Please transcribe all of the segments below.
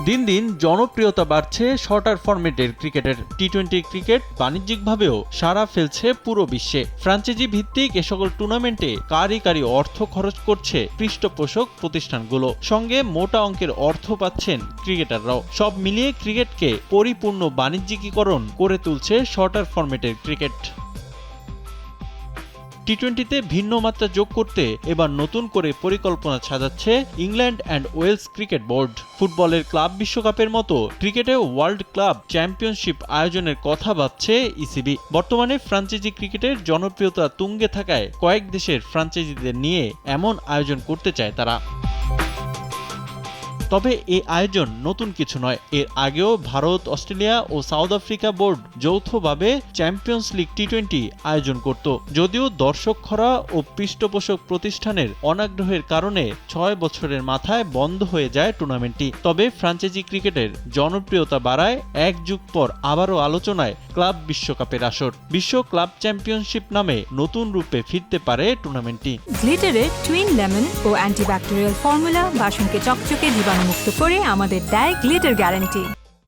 দিন দিন জনপ্রিয়তা বাড়ছে শর্টার ফরম্যাটের ক্রিকেটের। টি-20 ক্রিকেট বাণিজ্যিকভাবেও সাড়া ফেলছে পুরো বিশ্বে। ফ্র্যাঞ্চাইজি ভিত্তিক এ সকল টুর্নামেন্টে কারি অর্থ খরচ করছে পৃষ্ঠপোষক প্রতিষ্ঠানগুলো, সঙ্গে মোটা অঙ্কের অর্থ পাচ্ছেন ক্রিকেটাররাও। সব মিলিয়ে ক্রিকেটকে পরিপূর্ণ বাণিজ্যিকীকরণ করে তুলছে শর্টার ফরম্যাটের ক্রিকেট। টি-20তে ভিন্ন মাত্রা যোগ করতে এবার নতুন করে পরিকল্পনা সাজাচ্ছে England and Wales cricket board. ফুটবলের ক্লাব বিশ্বকাপের মতো ক্রিকেটে ওয়ার্ল্ড ক্লাব চ্যাম্পিয়নশিপ আয়োজনের কথা ভাবছে ইসিবি। বর্তমানে ফ্র্যাঞ্চাইজি ক্রিকেটের জনপ্রিয়তা তুঙ্গে থাকায় কয়েক দেশের ফ্র্যাঞ্চাইজিদের নিয়ে এমন আয়োজন করতে চায় তারা। তবে এই আয়োজন নতুন কিছু নয়। এর আগেও ভারত, অস্ট্রেলিয়া ও সাউথ আফ্রিকা বোর্ড যৌথভাবে চ্যাম্পিয়ন্স লিগ টি-20 আয়োজন করত। যদিও দর্শক খরা ও পৃষ্ঠপোষক প্রতিষ্ঠানের অনাগ্রহের কারণে 6 বছরের মাথায় বন্ধ হয়ে যায় টুর্নামেন্টটি। তবে ফ্র্যাঞ্চাইজি ক্রিকেটের জনপ্রিয়তা বাড়ায় এক যুগ পর আবারও আলোচনায় ক্লাব বিশ্বকাপের আসর। বিশ্ব ক্লাব চ্যাম্পিয়নশিপ নামে নতুন রূপে ফিরতে পারে টুর্নামেন্টটি। গ্লিটারের টুইন লেমন ও অ্যান্টিব্যাকটেরিয়াল ফর্মুলা বাসনকে চকচকে জীবাণুমুক্ত করে আমাদের দেয় গ্লিটার গ্যারান্টি।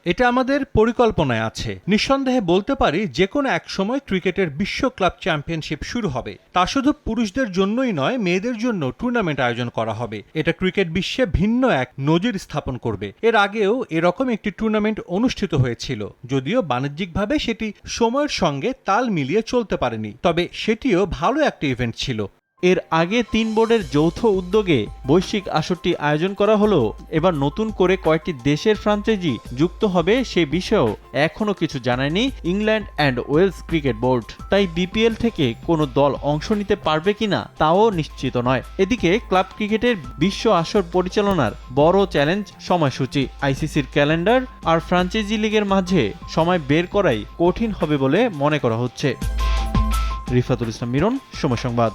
এটা আমাদের পরিকল্পনায় আছে। নিঃসন্দেহে বলতে পারি যে কোনো এক সময় ক্রিকেটের বিশ্ব ক্লাব চ্যাম্পিয়নশিপ শুরু হবে। তা শুধু পুরুষদের জন্যই নয়, মেয়েদের জন্য টুর্নামেন্ট আয়োজন করা হবে। এটা ক্রিকেট বিশ্বে ভিন্ন এক নজির স্থাপন করবে। এর আগেও এরকম একটি টুর্নামেন্ট অনুষ্ঠিত হয়েছিল, যদিও বাণিজ্যিকভাবে সেটি সময়ের সঙ্গে তাল মিলিয়ে চলতে পারেনি। তবে সেটিও ভালো একটা ইভেন্ট ছিল। এর আগে 3 বোর্ডের যৌথ উদ্যোগে বৈশ্বিক আসরটি আয়োজন করা হলেও এবার নতুন করে কয়েকটি দেশের ফ্র্যাঞ্চাইজি যুক্ত হবে সে বিষয়েও এখনও কিছু জানায়নি England and Wales cricket board. তাই বিপিএল থেকে কোনো দল অংশ নিতে পারবে কিনা তাও নিশ্চিত নয়। এদিকে ক্লাব ক্রিকেটের বিশ্ব আসর পরিচালনার বড় চ্যালেঞ্জ সময়সূচি। আইসিসির ক্যালেন্ডার আর ফ্র্যাঞ্চাইজি লিগের মাঝে সময় বের করাই কঠিন হবে বলে মনে করা হচ্ছে। রিফাতুল ইসলাম মিরন, সময় সংবাদ।